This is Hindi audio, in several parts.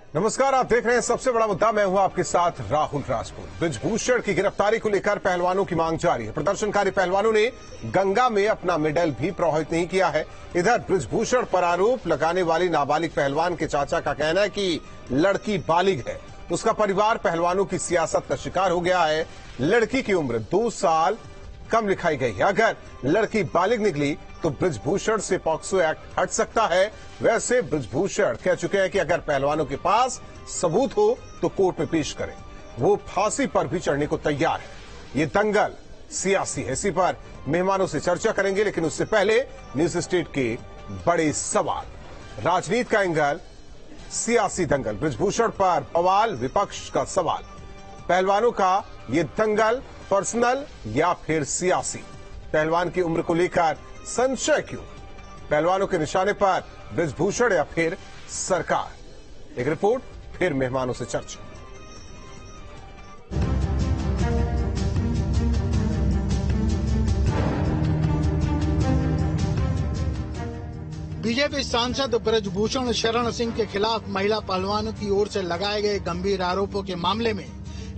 नमस्कार, आप देख रहे हैं सबसे बड़ा मुद्दा। मैं हूं आपके साथ राहुल राजपूत। बृजभूषण की गिरफ्तारी को लेकर पहलवानों की मांग जारी है। प्रदर्शनकारी पहलवानों ने गंगा में अपना मेडल भी प्रवाहित नहीं किया है। इधर बृजभूषण पर आरोप लगाने वाली नाबालिग पहलवान के चाचा का कहना है कि लड़की बालिग है। उसका परिवार पहलवानों की सियासत का शिकार हो गया है। लड़की की उम्र 2 साल कम लिखाई गई है। अगर लड़की बालिग निकली तो बृजभूषण से पॉक्सो एक्ट हट सकता है। वैसे बृजभूषण कह चुके हैं कि अगर पहलवानों के पास सबूत हो तो कोर्ट में पेश करें। वो फांसी पर भी चढ़ने को तैयार है। ये दंगल सियासी है, इसी पर मेहमानों से चर्चा करेंगे, लेकिन उससे पहले न्यूज स्टेट के बड़े सवाल। राजनीति का एंगल, सियासी दंगल, बृजभूषण पर बवाल, विपक्ष का सवाल। पहलवानों का ये दंगल पर्सनल या फिर सियासी? पहलवान की उम्र को लेकर संशय क्यों? पहलवानों के निशाने पर बृजभूषण या फिर सरकार? एक रिपोर्ट, फिर मेहमानों से चर्चा। बीजेपी सांसद बृजभूषण शरण सिंह के खिलाफ महिला पहलवानों की ओर से लगाए गए गंभीर आरोपों के मामले में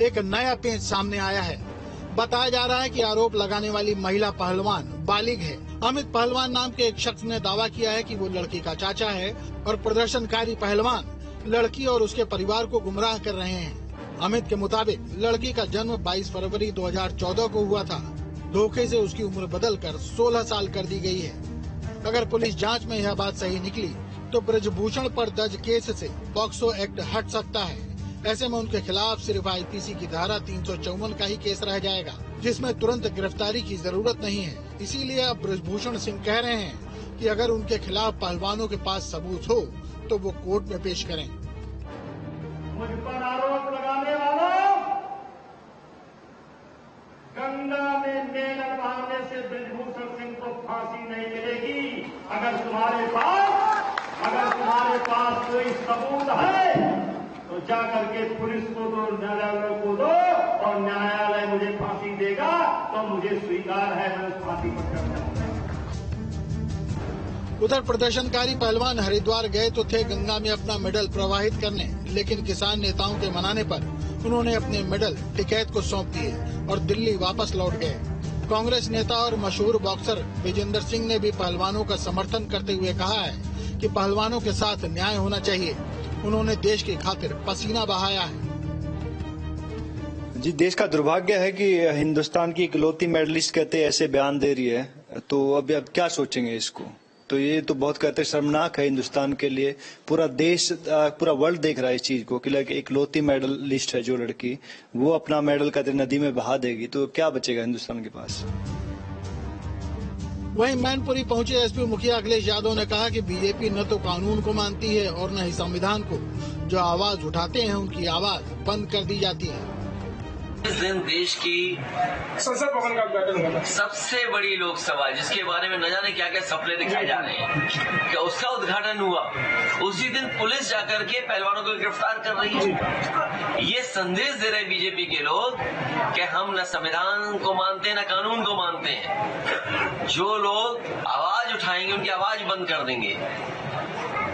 एक नया पेच सामने आया है। बताया जा रहा है कि आरोप लगाने वाली महिला पहलवान बालिग है। अमित पहलवान नाम के एक शख्स ने दावा किया है कि वो लड़की का चाचा है और प्रदर्शनकारी पहलवान लड़की और उसके परिवार को गुमराह कर रहे हैं। अमित के मुताबिक लड़की का जन्म 22 फरवरी 2014 को हुआ था। धोखे से उसकी उम्र बदलकर 16 साल कर दी गई है। अगर पुलिस जांच में यह बात सही निकली तो बृजभूषण पर दर्ज केस से पॉक्सो एक्ट हट सकता है। ऐसे में उनके खिलाफ सिर्फ आईपीसी की धारा 354 का ही केस रह जाएगा, जिसमें तुरंत गिरफ्तारी की जरूरत नहीं है। इसीलिए अब बृजभूषण सिंह कह रहे हैं कि अगर उनके खिलाफ पहलवानों के पास सबूत हो तो वो कोर्ट में पेश करें। मुझ पर आरोप लगाने वालों, गंगा में मेडल मारने से बृजभूषण सिंह को फांसी नहीं मिलेगी। अगर तुम्हारे पास कोई सबूत है तो जा करके पुलिस को दो, न्यायालय को दो, और न्यायालय मुझे फांसी देगा तो मुझे स्वीकार है, मैं उस फांसी पर चढ़ूंगा। उधर प्रदर्शनकारी पहलवान हरिद्वार गए तो थे गंगा में अपना मेडल प्रवाहित करने, लेकिन किसान नेताओं के मनाने पर उन्होंने अपने मेडल टिकैत को सौंप दिए और दिल्ली वापस लौट गए। कांग्रेस नेता और मशहूर बॉक्सर विजेंद्र सिंह ने भी पहलवानों का समर्थन करते हुए कहा है कि पहलवानों के साथ न्याय होना चाहिए। उन्होंने देश की खातिर पसीना बहाया है। जी, देश का दुर्भाग्य है कि हिंदुस्तान की इकलौती मेडलिस्ट कहते ऐसे बयान दे रही है, तो अब क्या सोचेंगे इसको? तो ये तो बहुत कहते शर्मनाक है हिंदुस्तान के लिए। पूरा देश, पूरा वर्ल्ड देख रहा है इस चीज को कि इकलौती मेडलिस्ट है जो लड़की, वो अपना मेडल कहते नदी में बहा देगी, तो क्या बचेगा हिंदुस्तान के पास? वहीं मैनपुरी पहुंचे एसपी मुखिया अखिलेश यादव ने कहा कि बीजेपी न तो कानून को मानती है और न ही संविधान को। जो आवाज उठाते हैं उनकी आवाज बंद कर दी जाती है। इस दिन देश की संसद भवन का उद्घाटन हुआ था, सबसे बड़ी लोकसभा, जिसके बारे में न जाने क्या क्या सपने दिखाए जा रहे हैं, क्या उसका उद्घाटन हुआ। उसी दिन पुलिस जाकर के पहलवानों को गिरफ्तार कर रही है। ये संदेश दे रहे बीजेपी के लोग कि हम न संविधान को मानते हैं न कानून को मानते हैं। जो लोग आवाज उठाएंगे उनकी आवाज बंद कर देंगे।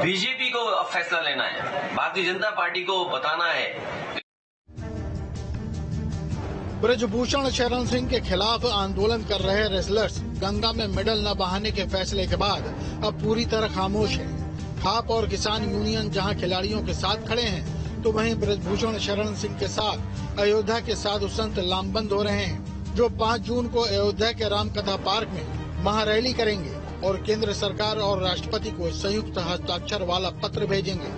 बीजेपी को अब फैसला लेना है, भारतीय जनता पार्टी को बताना है। बृजभूषण शरण सिंह के खिलाफ आंदोलन कर रहे रेसलर्स गंगा में मेडल न बहाने के फैसले के बाद अब पूरी तरह खामोश है। खाप और किसान यूनियन जहां खिलाड़ियों के साथ खड़े हैं, तो वहीं बृजभूषण शरण सिंह के साथ अयोध्या के साधु संत लामबंद हो रहे हैं, जो 5 जून को अयोध्या के रामकथा पार्क में महारैली करेंगे और केंद्र सरकार और राष्ट्रपति को संयुक्त हस्ताक्षर वाला पत्र भेजेंगे।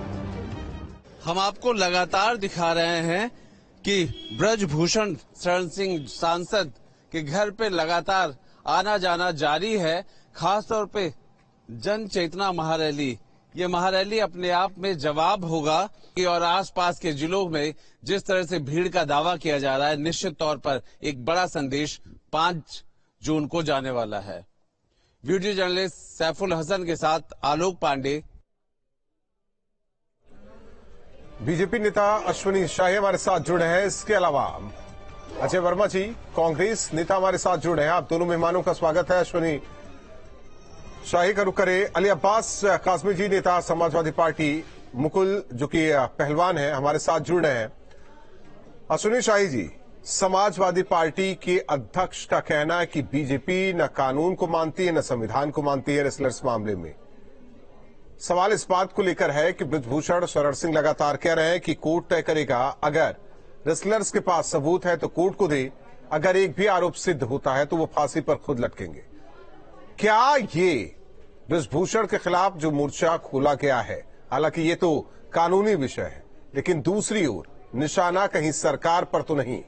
हम आपको लगातार दिखा रहे हैं कि बृजभूषण शरण सिंह सांसद के घर पे लगातार आना जाना जारी है। खासतौर पे जन चेतना महारैली, ये महारैली अपने आप में जवाब होगा कि और आसपास के जिलों में जिस तरह से भीड़ का दावा किया जा रहा है, निश्चित तौर पर एक बड़ा संदेश 5 जून को जाने वाला है। वीडियो जर्नलिस्ट सैफुल हसन के साथ आलोक पांडे। बीजेपी नेता अश्विनी शाही हमारे साथ जुड़े हैं। इसके अलावा अजय वर्मा जी, कांग्रेस नेता हमारे साथ जुड़े हैं। आप दोनों मेहमानों का स्वागत है। अश्विनी शाही का रुख करे। अली अब्बास काज़मी जी, नेता समाजवादी पार्टी मुकुल जो कि पहलवान है हमारे साथ जुड़ रहे हैं। अश्विनी शाही जी, समाजवादी पार्टी के अध्यक्ष का कहना है कि बीजेपी न कानून को मानती है न संविधान को मानती है रेसलर्स मामले में। सवाल इस बात को लेकर है कि बृजभूषण शरण सिंह लगातार कह रहे हैं कि कोर्ट तय करेगा, अगर रेसलर्स के पास सबूत है तो कोर्ट को दे, अगर एक भी आरोप सिद्ध होता है तो वो फांसी पर खुद लटकेंगे। क्या ये बृजभूषण के खिलाफ जो मोर्चा खोला गया है, हालांकि ये तो कानूनी विषय है, लेकिन दूसरी ओर निशाना कहीं सरकार पर तो नहीं?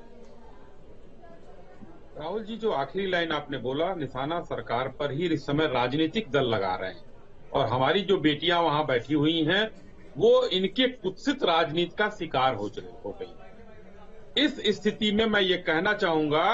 राहुल जी, जो आखिरी लाइन आपने बोला, निशाना सरकार पर ही इस समय राजनीतिक दल लगा रहे हैं और हमारी जो बेटियां वहां बैठी हुई हैं वो इनके कुत्सित राजनीति का शिकार हो गई। इस स्थिति में मैं ये कहना चाहूंगा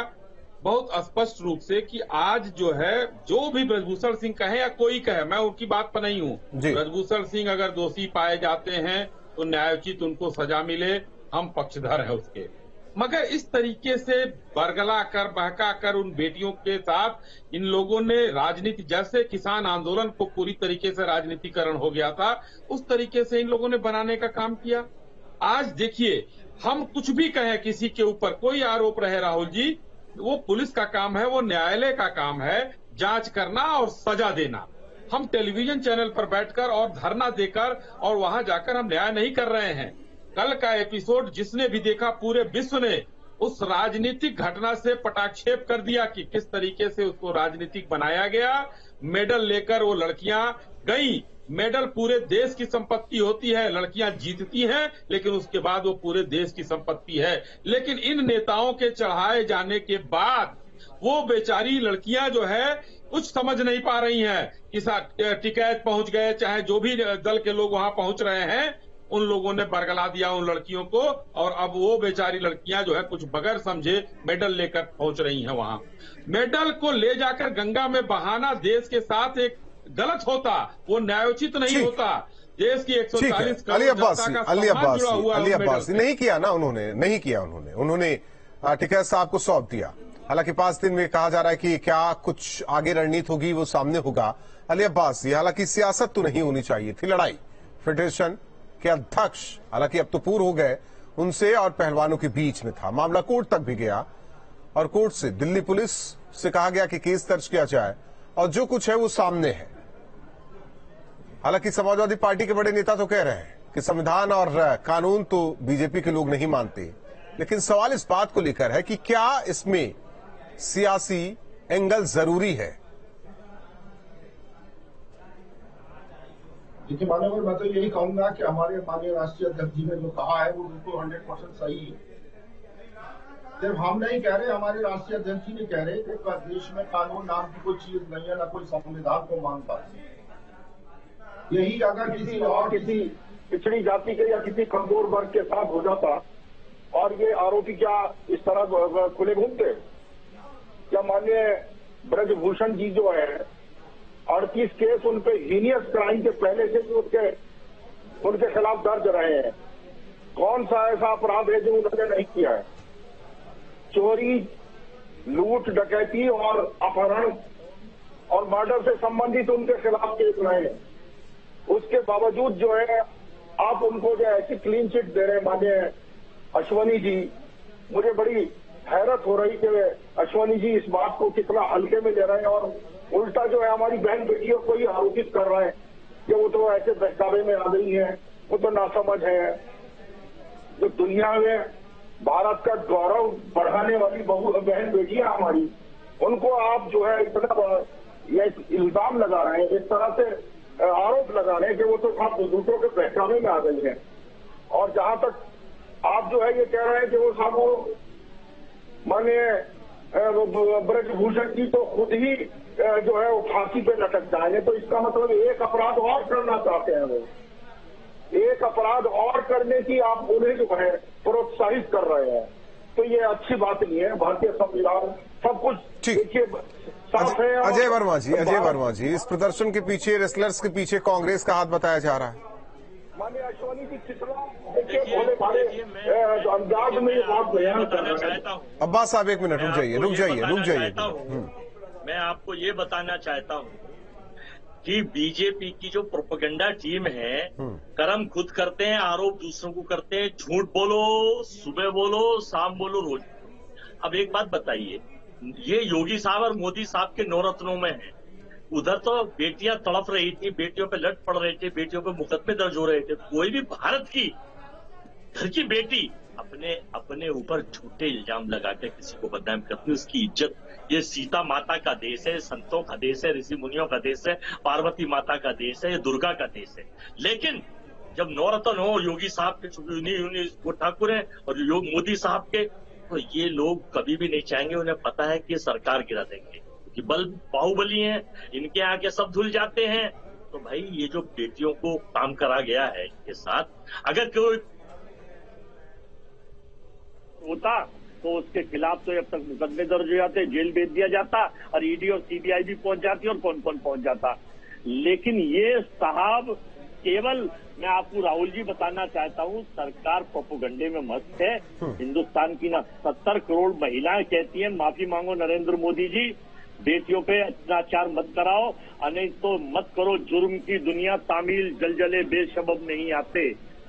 बहुत स्पष्ट रूप से कि आज जो है, जो भी बृजभूषण सिंह कहे या कोई कहे, मैं उनकी बात पर नहीं हूं। बृजभूषण सिंह अगर दोषी पाए जाते हैं तो न्यायोचित उनको सजा मिले, हम पक्षधर हैं उसके। मगर इस तरीके से बरगला कर बहका कर उन बेटियों के साथ इन लोगों ने राजनीति, जैसे किसान आंदोलन को पूरी तरीके से राजनीतिकरण हो गया था, उस तरीके से इन लोगों ने बनाने का काम किया। आज देखिए, हम कुछ भी कहें किसी के ऊपर, कोई आरोप रहे राहुल जी, वो पुलिस का काम है, वो न्यायालय का काम है जांच करना और सजा देना। हम टेलीविजन चैनल पर बैठकर और धरना देकर और वहां जाकर हम न्याय नहीं कर रहे हैं। कल का एपिसोड जिसने भी देखा, पूरे विश्व ने उस राजनीतिक घटना से पटाक्षेप कर दिया कि किस तरीके से उसको राजनीतिक बनाया गया। मेडल लेकर वो लड़कियां गई, मेडल पूरे देश की संपत्ति होती है, लड़कियां जीतती हैं, लेकिन उसके बाद वो पूरे देश की संपत्ति है। लेकिन इन नेताओं के चढ़ाए जाने के बाद वो बेचारी लड़कियां जो है कुछ समझ नहीं पा रही हैं कि टिकैत पहुंच गए, चाहे जो भी दल के लोग वहां पहुंच रहे हैं, उन लोगों ने बरगला दिया उन लड़कियों को, और अब वो बेचारी लड़कियां जो है कुछ बगैर समझे मेडल लेकर पहुंच रही हैं वहां। मेडल को ले जाकर गंगा में बहाना देश के साथ एक गलत होता, वो न्यायोचित नहीं होता। देश की 140 करोड़ अली अब्बासी नहीं किया ना उन्होंने, नहीं किया उन्होंने टिकैत साहब को सौंप दिया। हालांकि 5 दिन में कहा जा रहा है कि क्या कुछ आगे रणनीति होगी वो सामने होगा। अली अब्बासी, हालांकि सियासत तो नहीं होनी चाहिए थी, लड़ाई फेडरेशन के अध्यक्ष, हालांकि अब तो पूर्व हो गए, उनसे और पहलवानों के बीच में था। मामला कोर्ट तक भी गया और कोर्ट से दिल्ली पुलिस से कहा गया कि केस दर्ज किया जाए और जो कुछ है वो सामने है। हालांकि समाजवादी पार्टी के बड़े नेता तो कह रहे हैं कि संविधान और कानून तो बीजेपी के लोग नहीं मानते, लेकिन सवाल इस बात को लेकर है कि क्या इसमें सियासी एंगल जरूरी है? देखिए माननीय, मैं तो यही कहूंगा कि हमारे माननीय राष्ट्रीय अध्यक्ष जी ने जो कहा है वो बिल्कुल 100% सही है। सिर्फ हम नहीं कह रहे, हमारे राष्ट्रीय अध्यक्ष जी ने कह रहे कि देश में कानून नाम की कोई चीज नहीं है, ना कोई संविधान को मानता। यही अगर किसी पिछड़ी जाति के या किसी कमजोर वर्ग के साथ हो जाता और ये आरोपी क्या इस तरह खुले घूमते? क्या माननीय ब्रजभूषण जी जो है 38 केस उन पे हीनियस क्राइम के पहले से उनके खिलाफ दर्ज रहे हैं। कौन सा ऐसा अपराध है जो उन्होंने नहीं किया है? चोरी, लूट, डकैती और अपहरण और मर्डर से संबंधित उनके खिलाफ केस रहे हैं। उसके बावजूद जो है आप उनको जो ऐसी क्लीन चिट दे रहे हैं माननीय अश्विनी जी। मुझे बड़ी हैरत हो रही कि अश्विनी जी इस बात को कितना हल्के में ले रहे हैं और उल्टा जो है हमारी बहन बेटियों को ही आरोपित कर रहे हैं कि वो तो ऐसे बहकावे में आ गई है, वो तो नासमझ है। जो दुनिया में भारत का गौरव बढ़ाने वाली बहन बेटियां हमारी, उनको आप जो है इतना ये इल्जाम लगा रहे हैं, इस तरह से आरोप लगा रहे हैं कि वो तो आप दूसरों के बहकावे में आ गई है। और जहां तक आप जो है ये कह रहे हैं कि वो सब माननीय ब्रजभूषण की तो खुद ही जो है वो फांसी पे लटक जाएंगे, तो इसका मतलब एक अपराध और करना चाहते हैं। वो एक अपराध और करने की आप उन्हें जो है प्रोत्साहित कर रहे हैं, तो ये अच्छी बात नहीं है। भारतीय संविधान सब कुछ देखिए साफ है। अजय वर्मा जी, इस प्रदर्शन के पीछे, रेसलर्स के पीछे कांग्रेस का हाथ बताया जा रहा है। माननीय अश्विनी जी कितना देखिए भोले भाले अंदाज में ये बात बयान कर रहे हैं। अब्बास साहब एक मिनट रुक जाइए। मैं आपको ये बताना चाहता हूँ कि बीजेपी की जो प्रोपेगेंडा टीम है, कर्म खुद करते हैं, आरोप दूसरों को करते हैं, झूठ बोलो, सुबह बोलो, शाम बोलो, रोज बोलो। अब एक बात बताइए, ये योगी साहब और मोदी साहब के नवरत्नों में है। उधर तो बेटियां तड़प रही थी, बेटियों पे लट पड़ रहे थे, बेटियों पे मुकदमे दर्ज हो रहे थे। कोई भी भारत की घर की बेटी अपने ऊपर झूठे इल्जाम लगा के किसी को बदनाम करती है, उसकी इज्जत। ये सीता माता का देश है, संतों का देश है, ऋषि मुनियों का देश है, पार्वती माता का देश है, ये दुर्गा का देश है। लेकिन जब नवरत्न हो योगी साहब के ठाकुर है और मोदी साहब के, तो ये लोग कभी भी नहीं चाहेंगे, उन्हें पता है कि सरकार गिरा देंगे, कि बल बाहुबली हैं, इनके आगे सब धुल जाते हैं। तो भाई ये जो बेटियों को काम करा गया है इनके साथ, अगर कोई होता तो उसके खिलाफ तो अब तक मुकदमे दर्ज हो जाते, जेल भेज दिया जाता और ईडी और सीबीआई भी पहुंच जाती और कौन कौन पहुंच जाता। लेकिन ये साहब केवल, मैं आपको राहुल जी बताना चाहता हूं, सरकार प्रोपेगेंडे में मस्त है। हिंदुस्तान की ना 70 करोड़ महिलाएं कहती हैं माफी मांगो नरेंद्र मोदी जी, बेटियों पे अत्याचार मत कराओ, नहीं तो मत करो जुर्म की दुनिया तामील, जलजले बेशबब नहीं आते,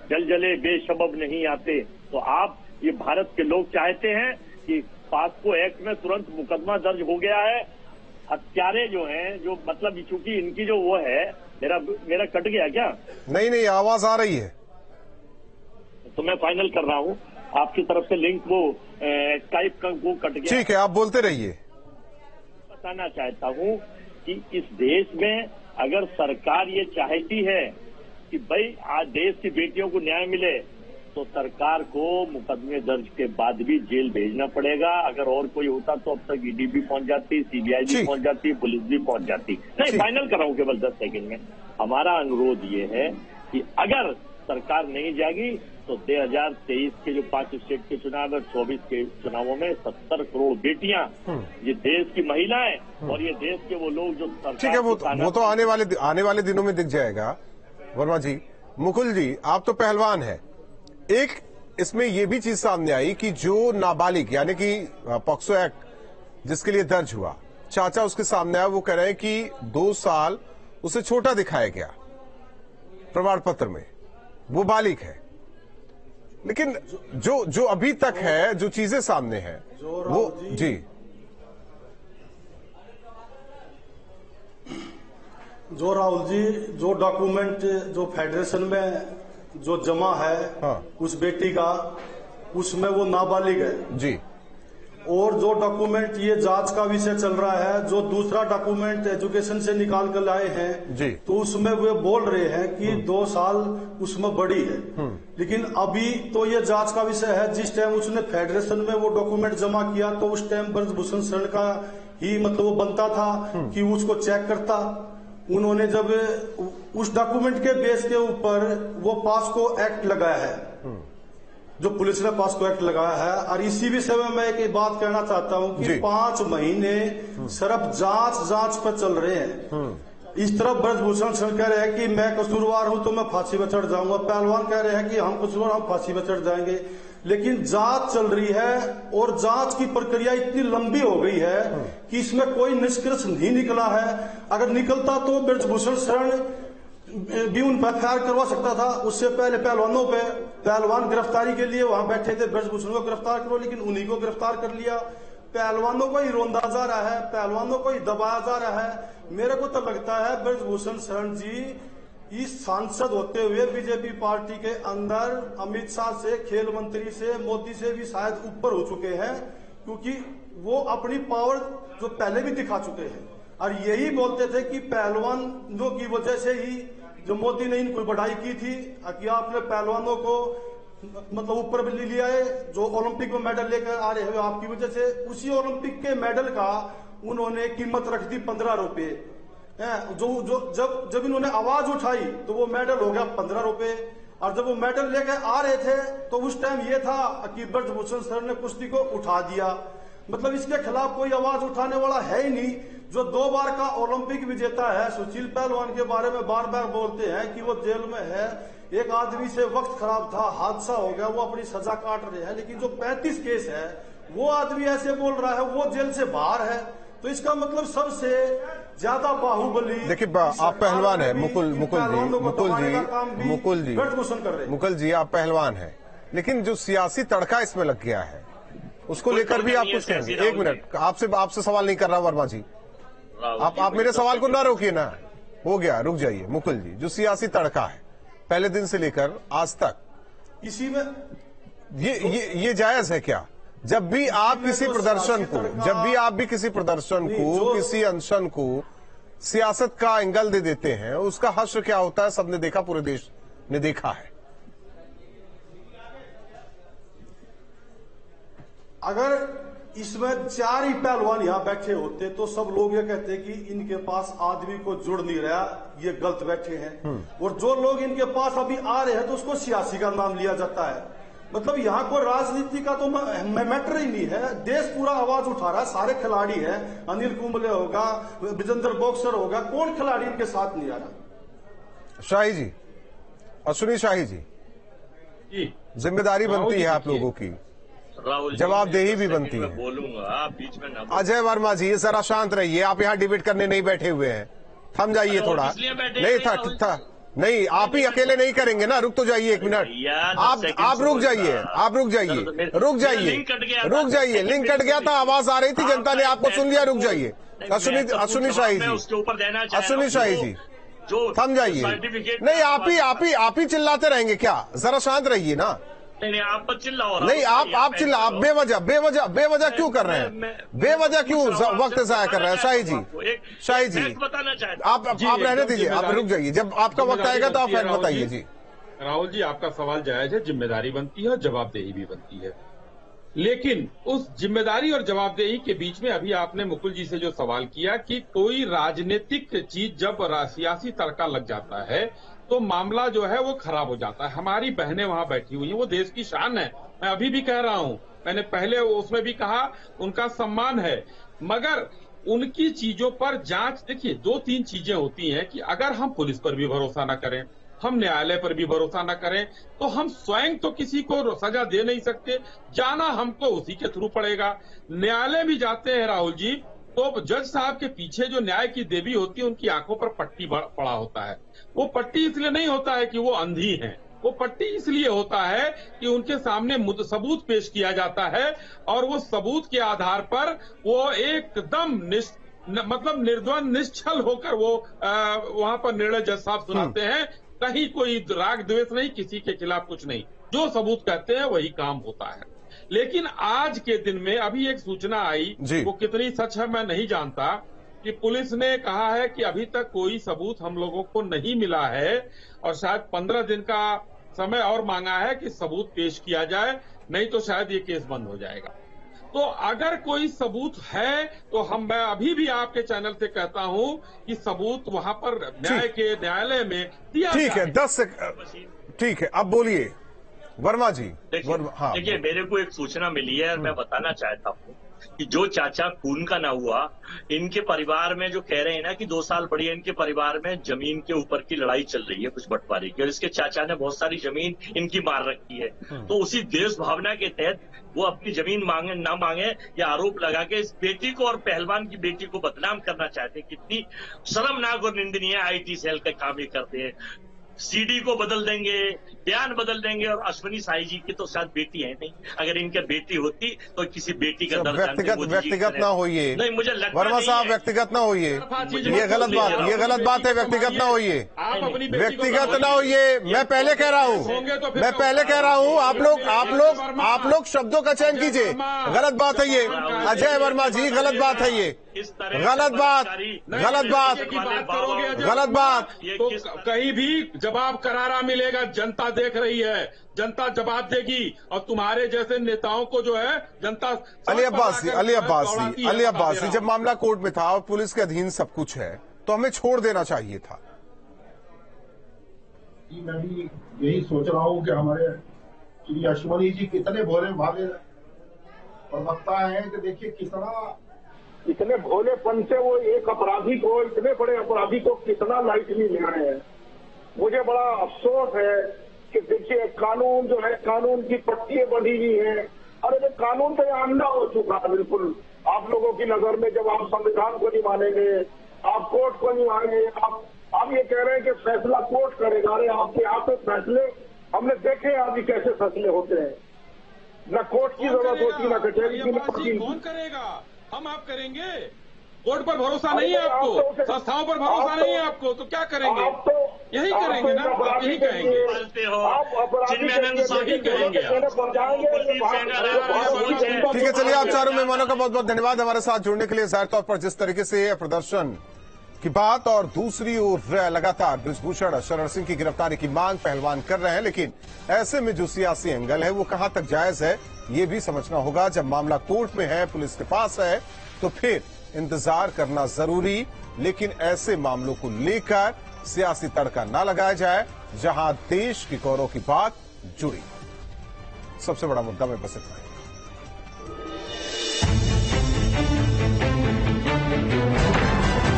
जलजले बेशबब नहीं आते। तो आप, ये भारत के लोग चाहते हैं कि पास्को एक्ट में तुरंत मुकदमा दर्ज हो गया है। हत्यारे जो हैं, जो मतलब चूंकि इनकी जो वो है, मेरा कट गया क्या? नहीं, आवाज आ रही है। तो मैं फाइनल कर रहा हूं, आपकी तरफ से लिंक वो स्काइप का वो कट गया। ठीक है, आप बोलते रहिए। बताना चाहता हूं कि इस देश में अगर सरकार ये चाहती है कि भाई आज देश की बेटियों को न्याय मिले, तो सरकार को मुकदमे दर्ज के बाद भी जेल भेजना पड़ेगा। अगर और कोई होता तो अब तक ईडी भी पहुंच जाती, सीबीआई भी पहुंच जाती, पुलिस भी पहुंच जाती। नहीं, फाइनल कर रहा हूं केवल 10 सेकंड में। हमारा अनुरोध ये है कि अगर सरकार नहीं जागी तो 2023 के जो 5 स्टेट के चुनाव और 24 के चुनावों में 70 करोड़ बेटियां, ये देश की महिलाएं और ये देश के वो लोग जो सरकार, ठीक है, वो तो आने वाले दिनों में दिख जाएगा। वर्मा जी, मुकुल जी, आप तो पहलवान हैं। एक इसमें यह भी चीज सामने आई कि जो नाबालिग, यानी कि पॉक्सो एक्ट जिसके लिए दर्ज हुआ, चाचा उसके सामने आया, वो कह रहे हैं कि 2 साल उसे छोटा दिखाया गया प्रमाण पत्र में, वो बालिग है। लेकिन जो अभी तक है, जो चीजें सामने हैं वो जी जो राहुल जी, जो डॉक्यूमेंट जो फेडरेशन में जो जमा है, हाँ, उस बेटी का, उसमें वो नाबालिग है जी। और जो डॉक्यूमेंट, ये जांच का विषय चल रहा है, जो दूसरा डॉक्यूमेंट एजुकेशन से निकाल कर लाए हैं जी, तो उसमें वे बोल रहे हैं कि 2 साल उसमें बड़ी है। लेकिन अभी तो ये जांच का विषय है। जिस टाइम उसने फेडरेशन में वो डॉक्यूमेंट जमा किया तो उस टाइम ब्रजभूषण शरण का ही मतलब वो बनता था कि उसको चेक करता। उन्होंने जब उस डॉक्यूमेंट के बेस के ऊपर वो पास्को एक्ट लगाया है, जो पुलिस ने पास्को एक्ट लगाया है। और इसी विषय में मैं एक बात कहना चाहता हूं कि 5 महीने सिर्फ जांच पर चल रहे हैं। इस तरफ ब्रजभूषण शरण कह रहे हैं कि मैं कसूरवार हूं तो मैं फांसी पर चढ़ जाऊंगा, पहलवान कह रहे हैं कि हम कसूरवार, हम फांसी पर चढ़ जाएंगे। लेकिन जांच चल रही है और जांच की प्रक्रिया इतनी लंबी हो गई है कि इसमें कोई निष्कर्ष नहीं निकला है। अगर निकलता तो ब्रजभूषण शरण भी उन पर एफआईआर करवा सकता था। उससे पहले पहलवानों पे, पहलवान गिरफ्तारी के लिए वहां बैठे थे, ब्रजभूषण को गिरफ्तार करो, लेकिन उन्हीं को गिरफ्तार कर लिया। पहलवानों को ही रोंदा जा रहा है, पहलवानों को ही दबाया जा रहा है। मेरे को तो लगता है ब्रजभूषण शरण जी इस सांसद होते हुए बीजेपी पार्टी के अंदर अमित शाह से, खेल मंत्री से, मोदी से भी शायद ऊपर हो चुके हैं, क्योंकि वो अपनी पावर जो पहले भी दिखा चुके हैं। और यही बोलते थे कि पहलवानों की वजह से ही जो मोदी ने इनको बढ़ाई की थी कि आपने पहलवानों को मतलब ऊपर ले लिया है, जो ओलंपिक में मेडल लेकर आ रहे हैं आपकी वजह से। उसी ओलंपिक के मेडल का उन्होंने कीमत रख दी 15 रुपए। जब इन्होंने आवाज उठाई तो वो मेडल हो गया 15 रुपए। और जब वो मेडल लेकर आ रहे थे तो उस टाइम ये था कि ब्रजभूषण सर ने कुश्ती को उठा दिया। मतलब इसके खिलाफ कोई आवाज उठाने वाला है ही नहीं। जो 2 बार का ओलंपिक विजेता है, सुशील पहलवान के बारे में बार बार बोलते हैं कि वो जेल में है। एक आदमी से वक्त खराब था, हादसा हो गया, वो अपनी सजा काट रहे हैं। लेकिन जो 35 केस है, वो आदमी ऐसे बोल रहा है वो जेल से बाहर है। तो इसका मतलब सबसे ज्यादा बाहुबली। देखिए आप पहलवान है मुकुल जी आप पहलवान है, लेकिन जो सियासी तड़का इसमें लग गया है उसको लेकर भी आप कुछ कहेंगे? एक मिनट, आपसे सवाल नहीं कर रहा वर्मा जी, आप मेरे सवाल को ना रोकिए ना, हो गया, रुक जाइए। मुकुल जी, जो सियासी तड़का है पहले दिन से लेकर आज तक, इसी में ये जायज है क्या? जब भी आप किसी प्रदर्शन को किसी अनशन को सियासत का एंगल दे देते हैं, उसका हश्र क्या होता है? सबने देखा, पूरे देश ने देखा है। अगर इसमें 4 ही पहलवान यहाँ बैठे होते तो सब लोग ये कहते कि इनके पास आदमी को जुड़ नहीं रहा, ये गलत बैठे हैं। और जो लोग इनके पास अभी आ रहे हैं तो उसको सियासी का नाम लिया जाता है। मतलब यहाँ कोई राजनीति का तो मैटर ही नहीं है। देश पूरा आवाज उठा रहा है, सारे खिलाड़ी हैं, अनिल कुंबले होगा, विजेंद्र बॉक्सर होगा, कौन खिलाड़ी इनके साथ नहीं आ रहा? शाही जी, अश्विनी शाही जी, जिम्मेदारी बनती है आप लोगों की, जवाबदेही भी बनती है। बोलूंगा बीच में ना। अजय वर्मा जी, जरा शांत रहिए, आप यहाँ डिबेट करने नहीं बैठे हुए हैं, थम जाइए थोड़ा। नहीं था नहीं, आप ही अकेले नहीं करेंगे ना, रुक तो जाइए एक मिनट, आप रुक जाइए, रुक जाइए, लिंक कट गया था, आवाज आ रही थी, जनता ने आपको सुन लिया, रुक जाइए। अश्विनी शाही जी, अश्विनी शाही जी, थम जाइए। नहीं, आप ही चिल्लाते रहेंगे क्या? जरा शांत रहिए ना। नहीं, आप मत चिल्लाओ। नहीं, आप चिल्ला, आप बेवजह क्यों कर रहे हैं? बेवजह क्यों वक्त जाया कर रहे हैं? शाही जी बताना चाहते, आप रहने दीजिए, आप रुक जाइए, जब आपका वक्त आएगा तो आप फैक्ट बताइए जी। राहुल जी, आपका सवाल जायज है, जिम्मेदारी बनती है और जवाबदेही भी बनती है, लेकिन उस जिम्मेदारी और जवाबदेही के बीच में अभी आपने मुकुल जी से जो सवाल किया कि कोई राजनीतिक चीज जब सियासी तड़का लग जाता है तो मामला जो है वो खराब हो जाता है। हमारी बहनें वहां बैठी हुई हैं, वो देश की शान है, मैं अभी भी कह रहा हूं, मैंने पहले उसमें भी कहा, उनका सम्मान है, मगर उनकी चीजों पर जांच, देखिए 2-3 चीजें होती हैं कि अगर हम पुलिस पर भी भरोसा न करें, हम न्यायालय पर भी भरोसा न करें, तो हम स्वयं तो किसी को सजा दे नहीं सकते, जाना हमको उसी के थ्रू पड़ेगा। न्यायालय भी जाते हैं राहुल जी, तो जज साहब के पीछे जो न्याय की देवी होती है, उनकी आंखों पर पट्टी पड़ा होता है। वो पट्टी इसलिए नहीं होता है कि वो अंधी हैं, वो पट्टी इसलिए होता है कि उनके सामने सबूत पेश किया जाता है और वो सबूत के आधार पर वो एकदम मतलब निर्द्वंद निश्चल होकर वो वहां पर निर्णय जज साहब सुनाते हैं। कहीं कोई राग द्वेष नहीं, किसी के खिलाफ कुछ नहीं, जो सबूत कहते हैं वही काम होता है। लेकिन आज के दिन में अभी एक सूचना आई, वो कितनी सच है मैं नहीं जानता, कि पुलिस ने कहा है कि अभी तक कोई सबूत हम लोगों को नहीं मिला है और शायद 15 दिन का समय और मांगा है कि सबूत पेश किया जाए, नहीं तो शायद ये केस बंद हो जाएगा। तो अगर कोई सबूत है तो मैं अभी भी आपके चैनल से कहता हूं कि सबूत वहां पर न्यायालय में दिया। ठीक है, 10 ठीक है, अब बोलिए वर्मा जी। देखिए, मेरे को एक सूचना मिली है और मैं बताना चाहता हूँ कि जो चाचा खून का ना हुआ, इनके परिवार में जो कह रहे हैं ना कि 2 साल बढ़िया, इनके परिवार में जमीन के ऊपर की लड़ाई चल रही है, कुछ बंटवारे की, और इसके चाचा ने बहुत सारी जमीन इनकी मार रखी है। तो उसी देश भावना के तहत वो अपनी जमीन मांगे ना मांगे, या आरोप लगा के इस बेटी को और पहलवान की बेटी को बदनाम करना चाहते हैं। कितनी शर्मनाक और निंदनीय आईटी सेल का काम ये करते हैं। सीडी को बदल देंगे, बयान बदल देंगे, और अश्विनी साई जी की तो शायद बेटी है नहीं, अगर इनके बेटी होती तो किसी बेटी का दर्द व्यक्तिगत ना होइए। नहीं, मुझे लगता वर्मा साहब व्यक्तिगत ना होइए, ये गलत बात है, व्यक्तिगत ना होइए, व्यक्तिगत ना होइए। मैं पहले कह रहा हूँ, आप लोग शब्दों का चयन कीजिए। गलत बात है ये अजय वर्मा जी, गलत बात है ये, गलत बात। तो कहीं भी जवाब करारा मिलेगा, जनता देख रही है, जनता जवाब देगी, और तुम्हारे जैसे नेताओं को जो है जनता। अली अब्बासी, जब मामला कोर्ट में था और पुलिस के अधीन सब कुछ है तो हमें छोड़ देना चाहिए था। मैं भी यही सोच रहा हूँ कि हमारे श्री अश्विनी जी कितने भोले भाले प्रवक्ता हैं कि देखिए इतने भोलेपन से वो एक अपराधी को, इतने बड़े अपराधी को कितना लाइटली ले रहे हैं। मुझे बड़ा अफसोस है कि देखिए कानून जो है, कानून की पट्टियां बंधी हुई है। अरे वो कानून तो यहाँ अंधा हो चुका है बिल्कुल। आप लोगों की नजर में जब आप संविधान को नहीं मानेंगे, आप कोर्ट को नहीं मानेंगे, आप ये कह रहे हैं कि फैसला कोर्ट करेगा। अरे आपके यहाँ पे फैसले हमने देखे अभी कैसे फैसले होते हैं, न कोर्ट की जरूरत होती, न कचहरी की जरूरत होती। कौन करेगा? हम आप करेंगे? कोर्ट पर भरोसा नहीं है आपको, संस्थाओं पर भरोसा नहीं है आपको, तो क्या करेंगे? यही करेंगे ना, आप यही कहेंगे। ठीक है, चलिए आप चारों मेहमानों का बहुत बहुत धन्यवाद हमारे साथ जुड़ने के लिए। जाहिर तौर पर जिस तरीके से प्रदर्शन की बात और दूसरी ओर लगातार बृजभूषण शरण सिंह की गिरफ्तारी की मांग पहलवान कर रहे हैं, लेकिन ऐसे में जो सियासी एंगल है वो कहां तक जायज है ये भी समझना होगा। जब मामला कोर्ट में है, पुलिस के पास है, तो फिर इंतजार करना जरूरी, लेकिन ऐसे मामलों को लेकर सियासी तड़का ना लगाया जाए जहां देश के गौरव की बात जुड़ी। सबसे बड़ा मुद्दा में बस इतना ही।